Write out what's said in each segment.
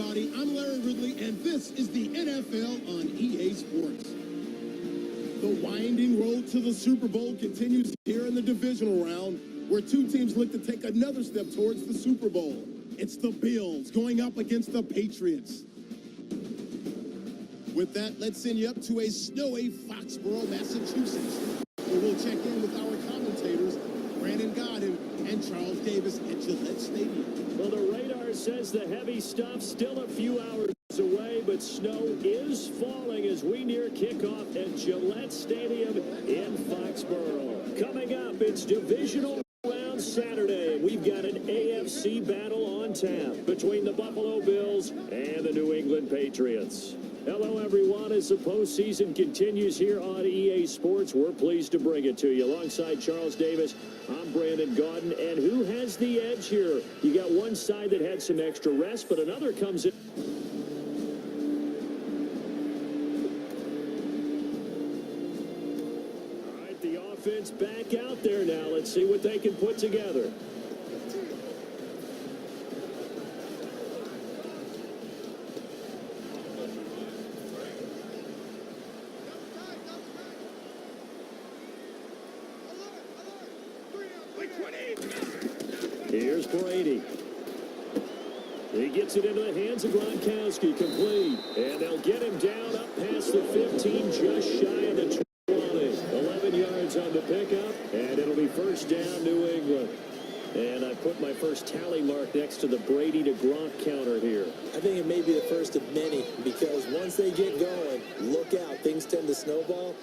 everybody. I'm Larry Ridley, and this is the NFL on EA Sports. The winding road to the Super Bowl continues here in the divisional round, where two teams look to take another step towards the Super Bowl. It's the Bills going up against the Patriots. With that, let's send you up to a snowy Foxborough, Massachusetts, where we'll check in with our commentators, Brandon Godden and Charles Davis at Gillette Stadium. Well, the radar says the heavy stuff still a few hours away, but snow is falling as we near kickoff at Gillette Stadium in Foxborough. Coming up, it's divisional round Saturday. We've got an AFC battle on tap between the Buffalo Bills and the New England Patriots. Hello, everyone. As the postseason continues here on EA Sports, we're pleased to bring it to you. Alongside Charles Davis, I'm Brandon Gaudin. And who has the edge here? You got one side that had some extra rest, but another comes in. All right, the offense back out there now. Let's see what they can put together. Here's Brady. He gets it into the hands of Gronkowski, complete. And they'll get him down up past the 15, just shy of the 20. 11 yards on the pickup, and it'll be first down, New England. And I put my first tally mark next to the Brady to Gronk counter here. I think it may be the first of many, because once they get going, look out, things tend to snowball.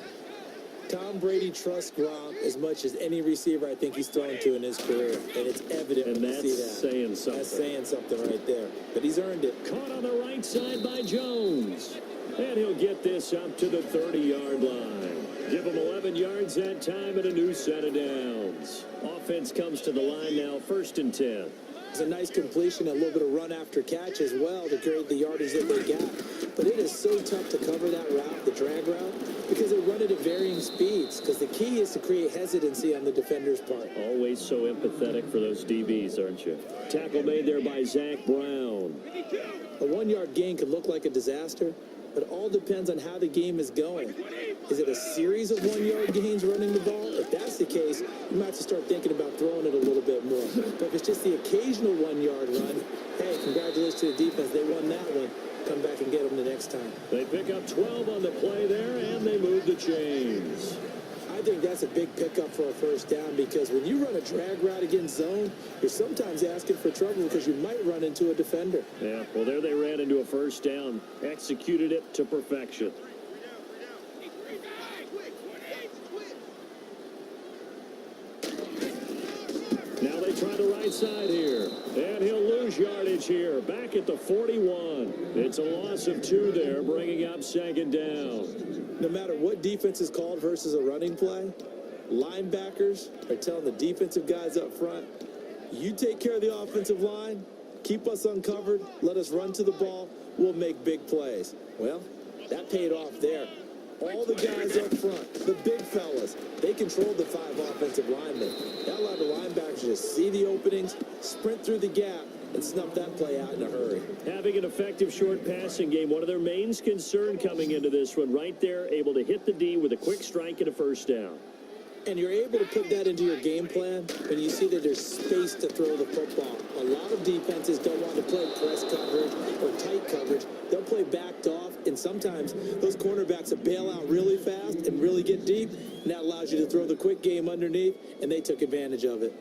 Tom Brady trusts Gronk as much as any receiver I think he's thrown to in his career, and it's evident when you see that. Saying something. That's saying something right there, but he's earned it. Caught on the right side by Jones, and he'll get this up to the 30-yard line. Give him 11 yards that time and a new set of downs. Offense comes to the line now, 1st and 10. It's a nice completion, a little bit of run after catch as well to create the yardage that they got. But it is so tough to cover that route, the drag route, because they run it at varying speeds. Because the key is to create hesitancy on the defender's part. Always so empathetic for those DBs, aren't you? Tackle made there by Zach Brown. A 1-yard gain could look like a disaster, but it all depends on how the game is going. Is it a series of 1-yard gains running the ball? If that's the case, you might have to start thinking about throwing it a little bit more. But if it's just the occasional 1-yard run, hey, congratulations to the defense. They won that one. Come back and get them the next time. They pick up 12 on the play there, and they move the chains. I think that's a big pickup for a first down, because when you run a drag route against zone, you're sometimes asking for trouble because you might run into a defender. Yeah, well, there they ran into a first down, executed it to perfection. Now they try the right side here, and he'll lose yardage here, back at the 41. It's a loss of 2 there, bringing up 2nd down. No matter what defense is called versus a running play, linebackers are telling the defensive guys up front, you take care of the offensive line, keep us uncovered, let us run to the ball, we'll make big plays. Well, that paid off there. All the guys up front, the big fellas, they controlled the 5 offensive linemen. That allowed the linebackers to see the openings, sprint through the gap, and snuff that play out in a hurry. Having an effective short passing game, one of their main concern coming into this one, right there, able to hit the D with a quick strike and a first down. And you're able to put that into your game plan when you see that there's space to throw the football. A lot of defenses don't want to play press coverage or tight coverage. They'll play backed off, and sometimes those cornerbacks will bail out really fast and really get deep, and that allows you to throw the quick game underneath, and they took advantage of it.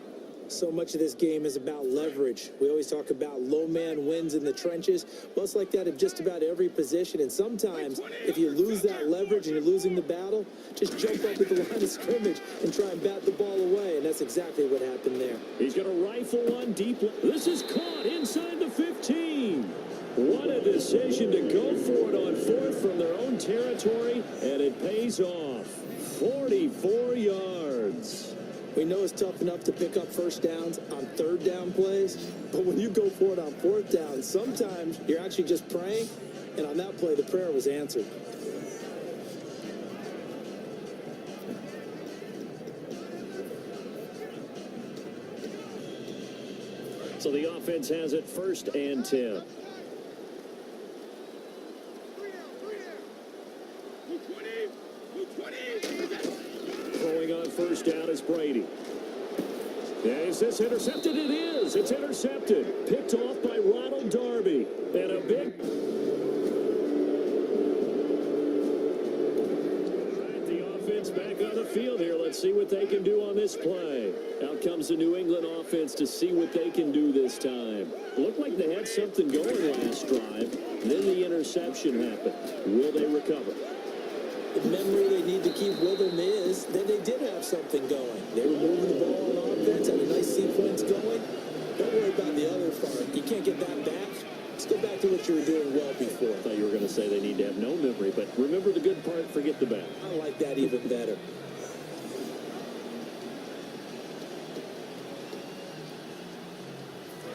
So much of this game is about leverage. We always talk about low man wins in the trenches. Well, it's like that in just about every position. And sometimes, if you lose that leverage and you're losing the battle, just jump up at the line of scrimmage and try and bat the ball away. And that's exactly what happened there. He's going to rifle one deep. This is caught inside the 15. What a decision to go for it on 4th from their own territory. And it pays off. 44 yards. We know it's tough enough to pick up first downs on 3rd down plays, but when you go for it on 4th down, sometimes you're actually just praying, and on that play, the prayer was answered. So the offense has it 1st and 10. first down is Brady. Is this intercepted? It is. It's intercepted. Picked off by Ronald Darby. And a big... Back on the field here. Let's see what they can do on this play. Out comes the New England offense to see what they can do this time. Looked like they had something going last drive. Then the interception happened. Will they recover? The memory they need to keep with them is that they did have something going. They were moving the ball on offense, had a nice sequence going. Don't worry about the other part. You can't get that back. Let's go back to what you were doing well before. I thought you were going to say they need to have no memory, but remember the good part, forget the bad. I like that even better.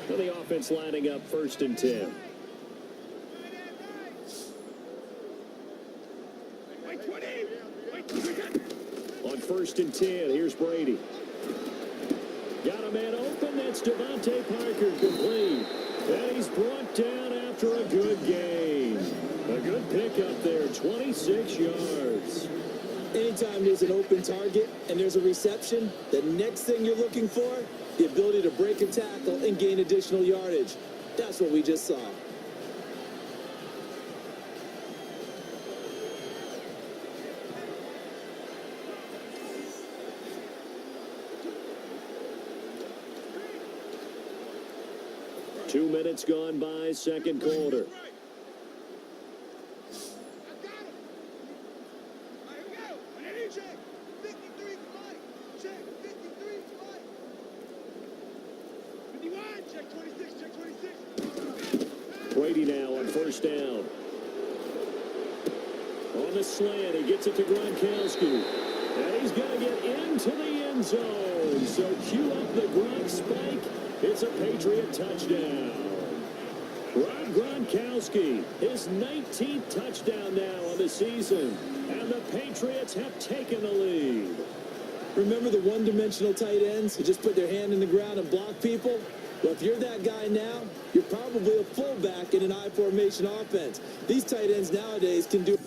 Well, the offense lining up 1st and 10. On 1st and 10, here's Brady. Got a man open. That's Devontae Parker, complete. And he's brought down after a good gain. A good pickup there, 26 yards. Anytime there's an open target and there's a reception, the next thing you're looking for, the ability to break a tackle and gain additional yardage. That's what we just saw. Two minutes gone by, second quarter. Brady now on 1st down. On the slant, he gets it to Gronkowski. And he's going to get into the end zone. So cue up the Gronk spike. It's a Patriot touchdown. Rob Gronkowski, his 19th touchdown now on the season. And the Patriots have taken the lead. Remember the one-dimensional tight ends who just put their hand in the ground and block people? Well, if you're that guy now, you're probably a fullback in an I-formation offense. These tight ends nowadays can do...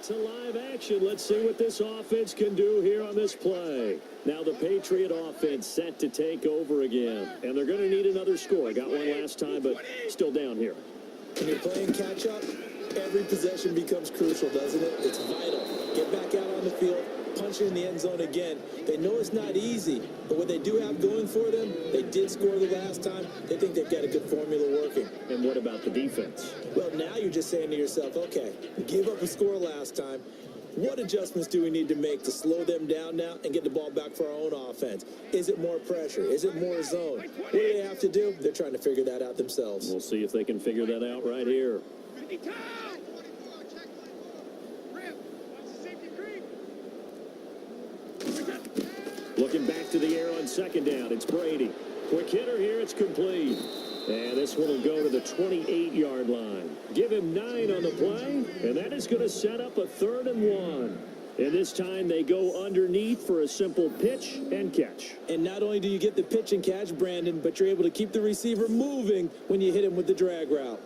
To live action. Let's see what this offense can do here on this play. Now the Patriot offense set to take over again. And they're going to need another score. Got one last time, but still down here. When you're playing catch-up, every possession becomes crucial, doesn't it? It's vital. Get back out on the field, punch in the end zone again. They know it's not easy, but what they do have going for them, they did score the last time. They think they've got a good formula working. And what about the defense? Well, now you're just saying to yourself, okay, we gave up a score last time. What adjustments do we need to make to slow them down now and get the ball back for our own offense? Is it more pressure? Is it more zone? What do they have to do? They're trying to figure that out themselves. We'll see if they can figure that out right here. Looking back to the air on 2nd down. It's Brady. Quick hitter here. It's complete. And this one will go to the 28-yard line. Give him 9 on the play, and that is going to set up a 3rd and 1. And this time they go underneath for a simple pitch and catch. And not only do you get the pitch and catch, Brandon, but you're able to keep the receiver moving when you hit him with the drag route.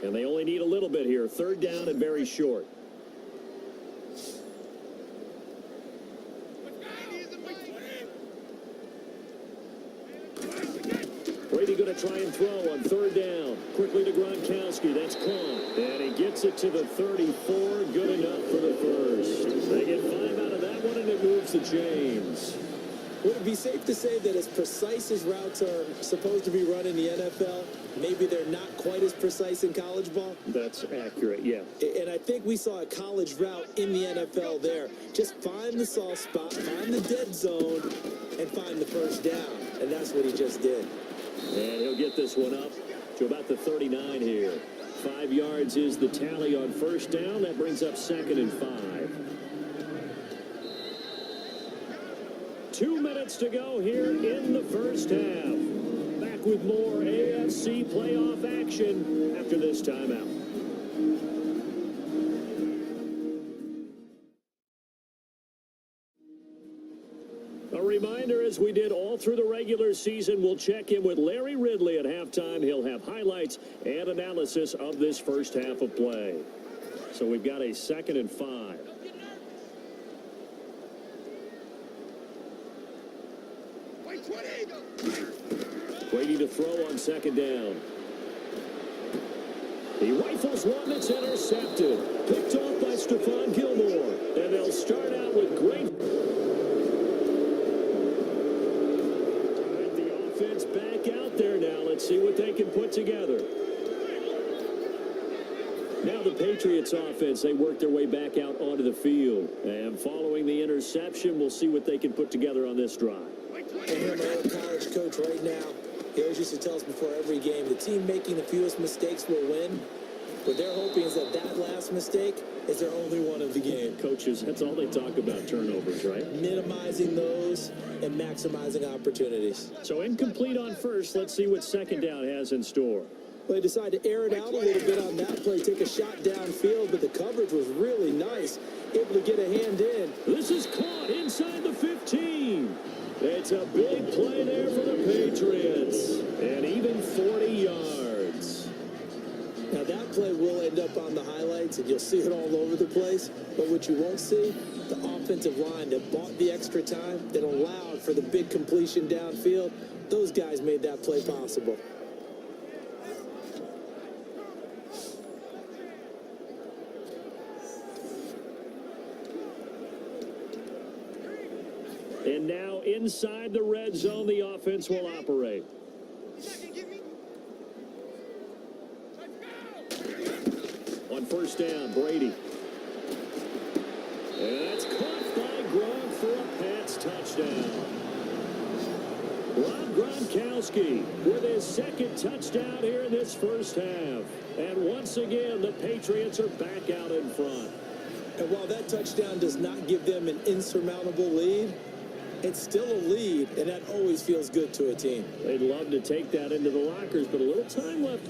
And they only need a little bit here. 3rd down and very short. Brady going to try and throw on 3rd down. Quickly to Gronkowski. That's caught. And he gets it to the 34. Good enough for the first. They get 5 out of that one, and it moves the chains. Would it be safe to say that as precise as routes are supposed to be run in the NFL, maybe they're not quite as precise in college ball? That's accurate, yeah. And I think we saw a college route in the NFL there. Just find the soft spot, find the dead zone, and find the first down. And that's what he just did. And he'll get this one up to about the 39 here. 5 yards is the tally on 1st down. That brings up 2nd and 5. 2 minutes to go here in the first half. Back with more AFC playoff action after this timeout. as we did all through the regular season. We'll check in with Larry Ridley at halftime. He'll have highlights and analysis of this first half of play. So we've got a 2nd and 5. Brady to throw on 2nd down. He rifles one that's intercepted. Picked off by Stephon Gilmore. And they'll start out with great. The offense back out there now. Let's see what they can put together. Now the Patriots offense, they work their way back out onto the field. And following the interception, we'll see what they can put together on this drive. I hear my old college coach right now. He always used to tell us before every game, the team making the fewest mistakes will win. What they're hoping is that last mistake is their only one of the game. Coaches, that's all they talk about, turnovers, right? Minimizing those and maximizing opportunities. So incomplete on first. Let's see what 2nd down has in store. Well, they decided to air it out a little bit on that play, take a shot downfield, but the coverage was really nice. Able to get a hand in. This is caught inside the 15. It's a big play there for the Patriots. And even 40 yards. Now that play will end up on the highlights, and you'll see it all over the place. But what you won't see, the offensive line that bought the extra time, that allowed for the big completion downfield, those guys made that play possible. And now inside the red zone, the offense will operate. On 1st down, Brady. And that's caught by Gronk for a Pats touchdown. Rob Gronkowski with his 2nd touchdown here in this first half. And once again, the Patriots are back out in front. And while that touchdown does not give them an insurmountable lead, it's still a lead, and that always feels good to a team. They'd love to take that into the lockers, but a little time left.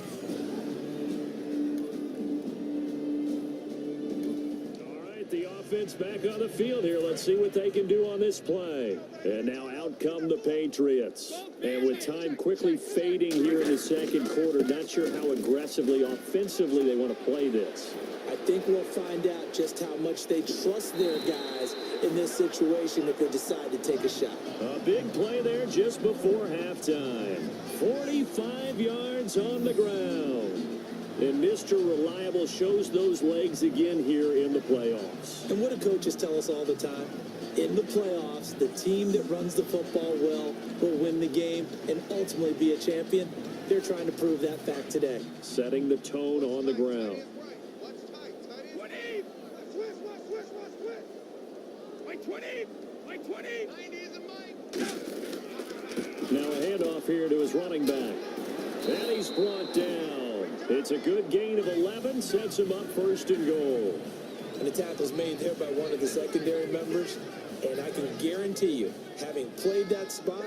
All right, the offense back on the field here. Let's see what they can do on this play. And now out come the Patriots. And with time quickly fading here in the 2nd quarter, not sure how aggressively, offensively they want to play this. I think we'll find out just how much they trust their guys in this situation if they decide to take a shot. A big play there just before halftime. 45 yards on the ground. And Mr. Reliable shows those legs again here in the playoffs. And what do coaches tell us all the time? In the playoffs, the team that runs the football well will win the game and ultimately be a champion. They're trying to prove that fact today. Setting the tone on the ground. Now a handoff here to his running back. And he's brought down. It's a good gain of 11, sets him up 1st and goal. And the tackle's made there by one of the secondary members. And I can guarantee you, having played that spot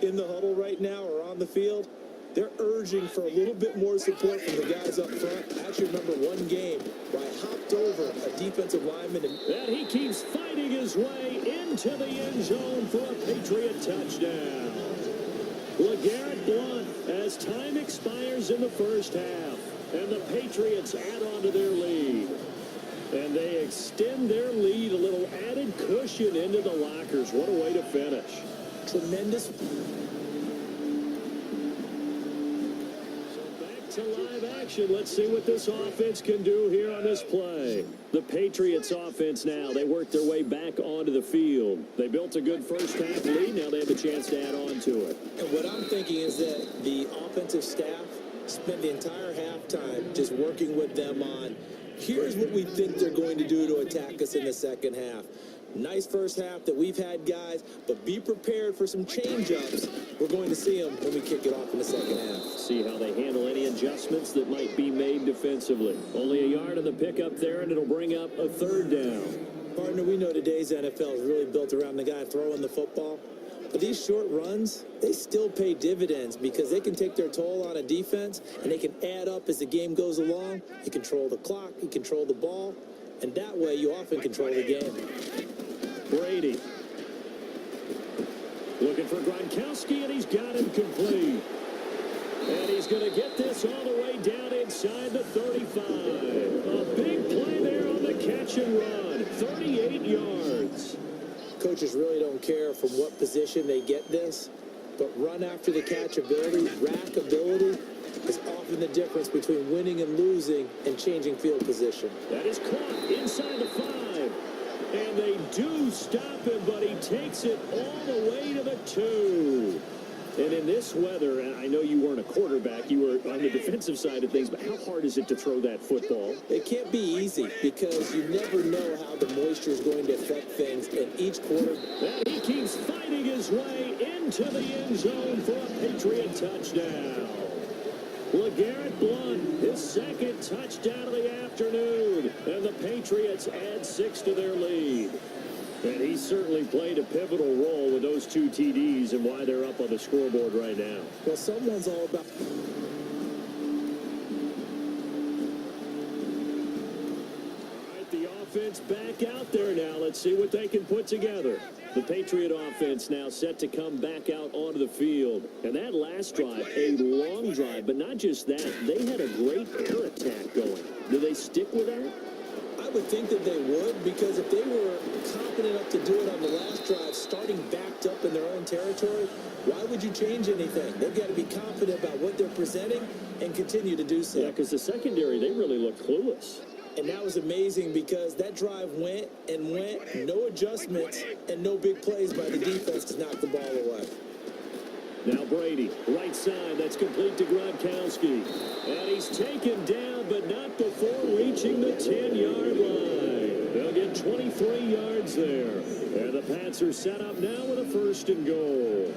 in the huddle right now or on the field, they're urging for a little bit more support from the guys up front. I actually remember one game where I hopped over a defensive lineman. And he keeps fighting his way into the end zone for a Patriot touchdown. LeGarrette Blount as time expires in the first half. And the Patriots add on to their lead. And they extend their lead, a little added cushion into the lockers. What a way to finish. Tremendous. To live action. Let's see what this offense can do here on this play. The Patriots offense now, they work their way back onto the field. They built a good first half lead. Now they have a chance to add on to it. And what I'm thinking is that the offensive staff spent the entire halftime just working with them on, here's what we think they're going to do to attack us in the 2nd half. Nice first half that we've had, guys, but be prepared for some change-ups. We're going to see them when we kick it off in the 2nd half. See how they handle any adjustments that might be made defensively. Only a yard on the pickup there, and it'll bring up a 3rd down. Partner, we know today's NFL is really built around the guy throwing the football. But these short runs, they still pay dividends because they can take their toll on a defense, and they can add up as the game goes along. You control the clock, you control the ball, and that way you often control the game. Brady. Looking for Gronkowski, and he's got him complete. And he's going to get this all the way down inside the 35. A big play there on the catch and run. 38 yards. Coaches really don't care from what position they get this, but run after the catch ability, rack ability, is often the difference between winning and losing and changing field position. That is caught inside the 5. And they do stop him, but he takes it all the way to the 2. And in this weather, and I know you weren't a quarterback, you were on the defensive side of things, but how hard is it to throw that football? It can't be easy because you never know how the moisture is going to affect things in each quarter. And he keeps fighting his way into the end zone for a Patriot touchdown. LeGarrette Blount, his second touchdown of the afternoon, and the Patriots add 6 to their lead. And he certainly played a pivotal role with those 2 TDs and why they're up on the scoreboard right now. Well, someone's all about... All right, the offense back out there now. Let's see what they can put together. The Patriot offense now set to come back out onto the field. And that last drive, a long drive, but not just that. They had a great air attack going. Do they stick with that? I would think that they would, because if they were confident enough to do it on the last drive, starting backed up in their own territory, why would you change anything? They've got to be confident about what they're presenting and continue to do so. Yeah, because the secondary, they really looked clueless. And that was amazing because that drive went and went, no adjustments and no big plays by the defense to knock the ball away. Now Brady, right side, that's complete to Gronkowski. And he's taken down, but not before reaching the 10-yard line. They'll get 23 yards there. And the Pats are set up now with a 1st and goal.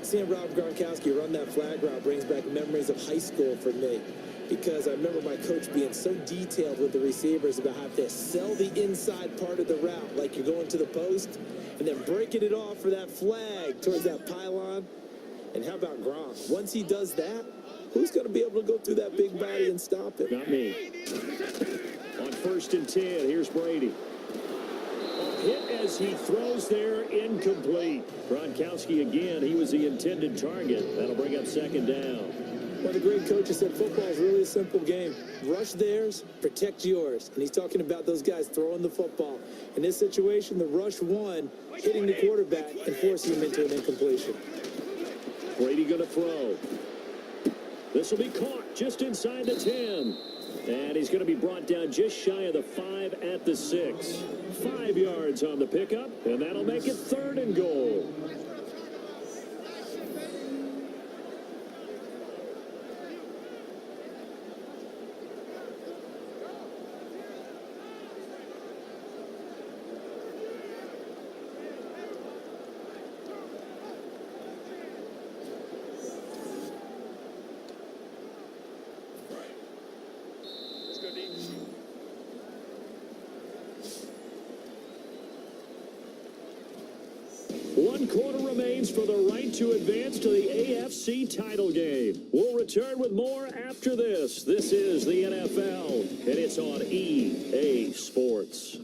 Seeing Rob Gronkowski run that flag route brings back memories of high school for me, because I remember my coach being so detailed with the receivers about how to sell the inside part of the route, like you're going to the post, and then breaking it off for that flag towards that pylon. And how about Gronk? Once he does that, who's going to be able to go through that big body and stop it? Not me. On 1st and 10, here's Brady. A hit as he throws there, incomplete. Gronkowski again, he was the intended target. That'll bring up 2nd down. Well, the great coach has said football is really a simple game. Rush theirs, protect yours. And he's talking about those guys throwing the football. In this situation, the rush won, hitting the quarterback and forcing him into an incompletion. Brady going to throw. This will be caught just inside the 10. And he's going to be brought down just shy of the 5 at the 6. 5 yards on the pickup, and that'll make it 3rd and goal. One quarter remains for the right to advance to the AFC title game. We'll return with more after this. This is the NFL, and it's on EA Sports.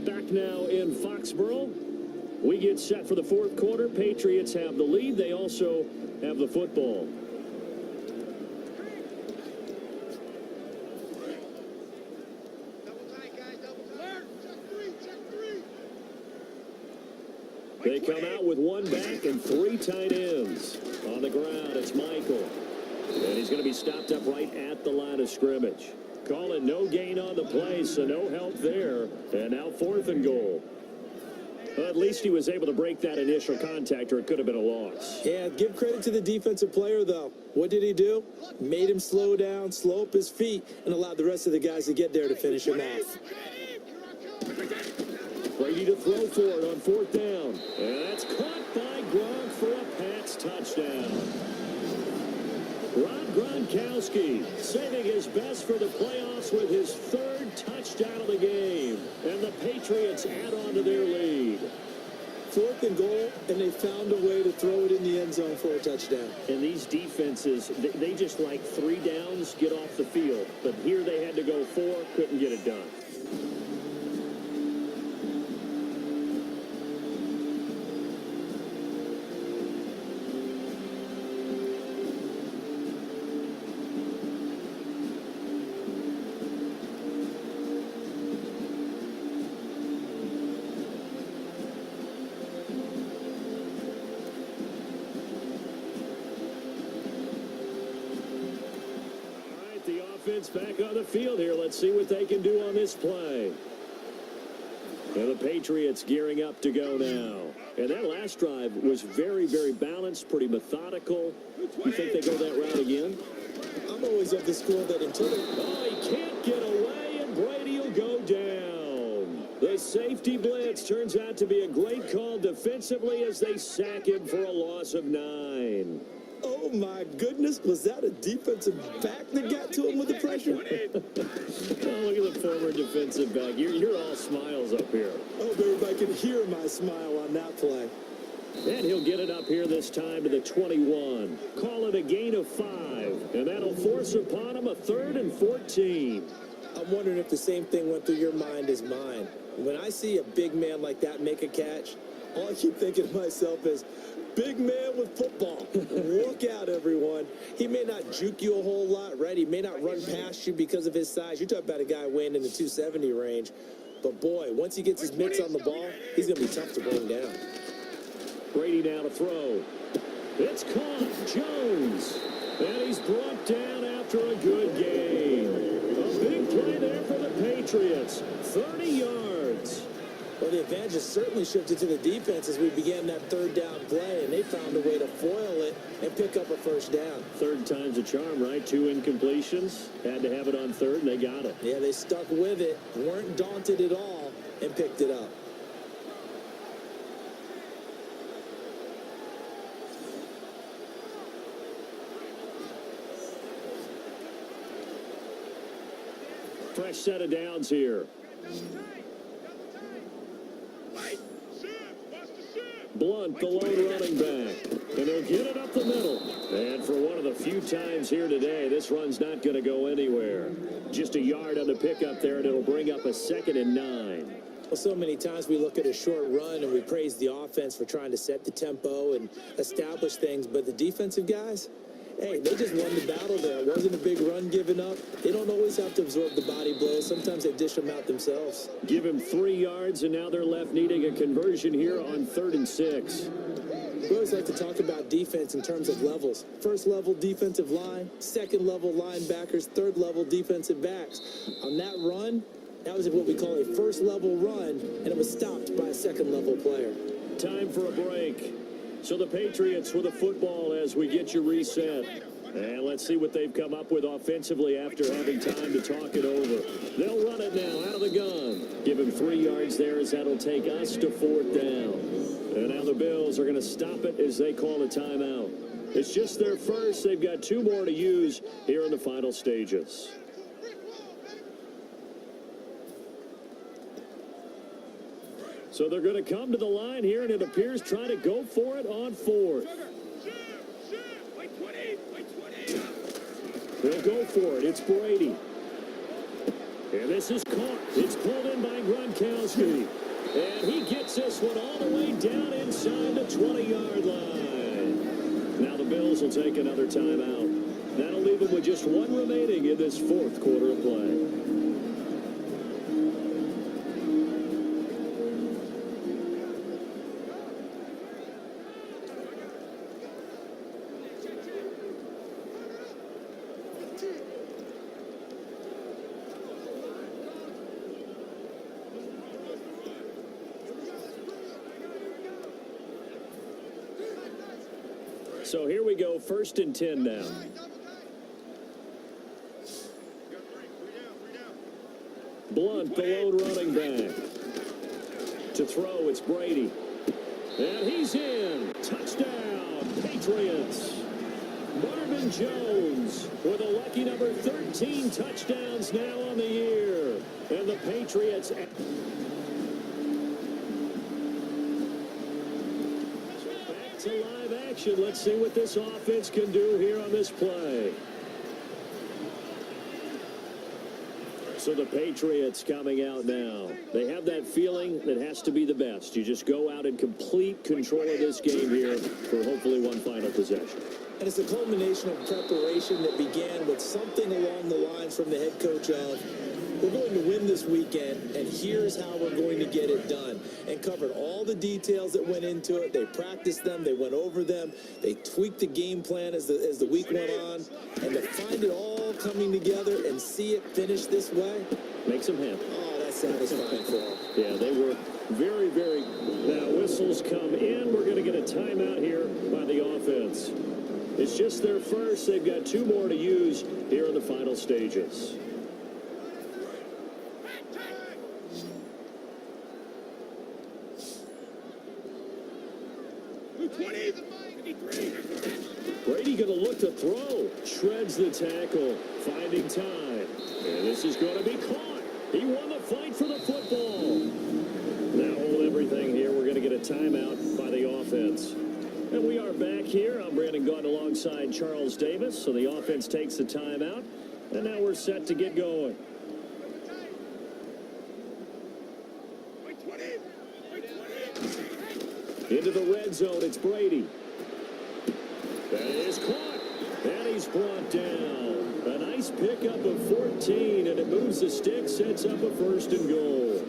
Back now in Foxborough. We get set for the 4th quarter. Patriots have the lead. They also have the football. They come out with 1 back and 3 tight ends. On the ground, it's Michael. And he's going to be stopped up right at the line of scrimmage. Calling no gain on the play, so no help there. And now 4th and goal. Well, at least he was able to break that initial contact, or it could have been a loss. Yeah, give credit to the defensive player, though. What did he do? Made him slow down, slow up his feet, and allowed the rest of the guys to get there to finish him off. Brady to throw for it on 4th down. And that's caught by Gronk for a Pats touchdown. Rob Gronkowski saving his best for the playoffs with his 3rd touchdown of the game. And the Patriots add on to their lead. 4th and goal, and they found a way to throw it in the end zone for a touchdown. And these defenses, they just like 3 downs, get off the field. But here they had to go 4, couldn't get it done. offense back on the field here. Let's see what they can do on this play. And the Patriots gearing up to go now. And that last drive was very, very balanced, pretty methodical. You think they go that route again? I'm always of the school that until they... Oh, he can't get away, and Brady will go down. The safety blitz turns out to be a great call defensively as they sack him for a loss of 9. Oh, my goodness. Was that a defensive back that got to him with the pressure? Oh, look at the former defensive back. You're all smiles up here. Oh, everybody can hear my smile on that play. And he'll get it up here this time to the 21. Call it a gain of 5. And that'll force upon him a 3rd and 14. I'm wondering if the same thing went through your mind as mine. When I see a big man like that make a catch, all I keep thinking to myself is, big man with football. Look out, everyone. He may not juke you a whole lot, right? He may not run past you because of his size. You're talking about a guy weighing in the 270 range. But, boy, once he gets his mitts on the ball, he's going to be tough to bring down. Brady now to throw. It's caught. Jones. And he's brought down after a good game. A big play there for the Patriots. 30 yards. Well, the advantage has certainly shifted to the defense as we began that 3rd down play, and they found a way to foil it and pick up a 1st down. 3rd time's a charm, right? 2 incompletions. Had to have it on 3rd, and they got it. Yeah, they stuck with it, weren't daunted at all, and picked it up. Fresh set of downs here. Blunt, the lone running back. And he'll get it up the middle. And for one of the few times here today, this run's not going to go anywhere. Just a yard on the pickup there, and it'll bring up a 2nd and 9. Well, so many times we look at a short run and we praise the offense for trying to set the tempo and establish things, but the defensive guys, hey, they just won the battle there. It wasn't a big run given up. They don't always have to absorb the body blows. Sometimes they dish them out themselves. Give him 3 yards, and now they're left needing a conversion here on 3rd and 6. We always like to talk about defense in terms of levels. 1st level defensive line, 2nd level linebackers, 3rd level defensive backs. On that run, that was what we call a 1st level run, and it was stopped by a 2nd level player. Time for a break. So the Patriots with a football as we get you reset. And let's see what they've come up with offensively after having time to talk it over. They'll run it now out of the gun. Give him 3 yards there as that'll take us to 4th down. And now the Bills are going to stop it as they call a timeout. It's just their first. They've got 2 more to use here in the final stages. So they're going to come to the line here, and it appears trying to go for it on 4th. They'll go for it. It's Brady. And this is caught. It's pulled in by Gronkowski. And he gets this one all the way down inside the 20-yard line. Now the Bills will take another timeout. That'll leave them with just 1 remaining in this 4th quarter of play. So here we go, 1st and 10 now. Blunt, the lone running back. To throw, it's Brady. And he's in. Touchdown, Patriots. Marvin Jones with a lucky number 13 touchdowns now on the year. And the Patriots... to live action. Let's see what this offense can do here on this play. So the Patriots coming out now. They have that feeling that has to be the best. You just go out and complete control of this game here for hopefully one final possession. And it's a culmination of preparation that began with something along the lines from the head coach of, we're going to win this weekend, and here's how we're going to get it done. And covered all the details that went into it. They practiced them. They went over them. They tweaked the game plan as the week went on. And to find it all coming together and see it finish this way, Makes them happy. oh, that's satisfying for them. Yeah, they were very, very... Now, whistles come in. We're going to get a timeout here by the offense. It's just their first. They've got 2 more to use here in the final stages. Brady going to look to throw. Shreds the tackle. Finding time. And this is going to be caught. He won the fight for the football. Now hold everything here. We're going to get a timeout by the offense. And we are back here. I'm Brandon Gaudin alongside Charles Davis. So the offense takes the timeout. And now we're set to get going. Into the red zone, it's Brady. That is caught, and he's brought down. A nice pickup of 14, and it moves the stick, sets up a 1st and goal.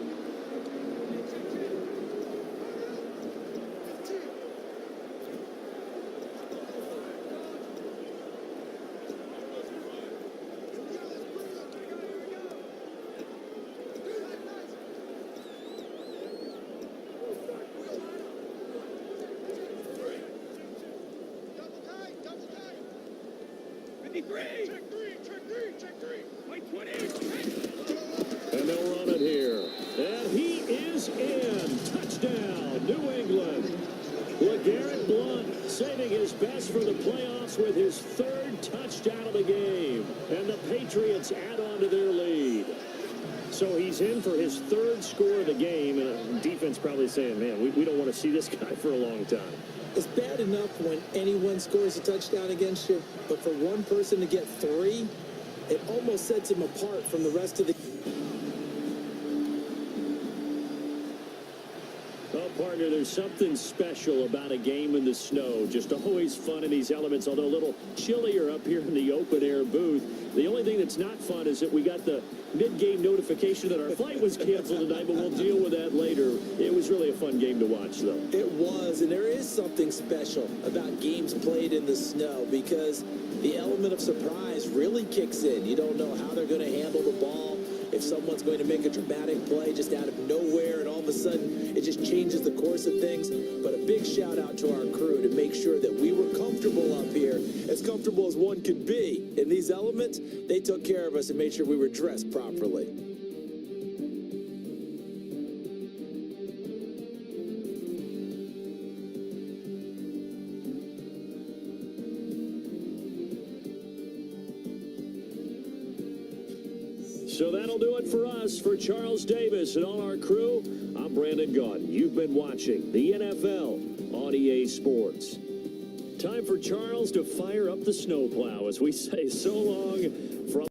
And they'll run it here. And he is in. Touchdown, New England. LeGarrette Blount saving his best for the playoffs with his 3rd touchdown of the game. And the Patriots add on to their lead. So he's in for his 3rd score of the game. And defense probably saying, man, we don't want to see this guy for a long time. It's bad enough when anyone scores a touchdown against you, but for one person to get 3, it almost sets him apart from the rest of the... Well, partner, there's something special about a game in the snow. Just always fun in these elements, although a little chillier up here in the open-air booth. The only thing that's not fun is that we got the mid-game notification that our flight was canceled tonight, but we'll deal with that later. It was really a fun game to watch, though. It was, and there is something special about games played in the snow because the element of surprise really kicks in. You don't know how they're going to handle the ball, if someone's going to make a dramatic play just out of nowhere, and all of a sudden it just changes the course of things. But a big shout out to our crew to make sure that we were comfortable up here, as comfortable as one could be. In these elements, they took care of us and made sure we were dressed properly. So that'll do it for us. For Charles Davis and all our crew, I'm Brandon Gaudin. You've been watching the NFL on EA Sports. Time for Charles to fire up the snowplow as we say so long from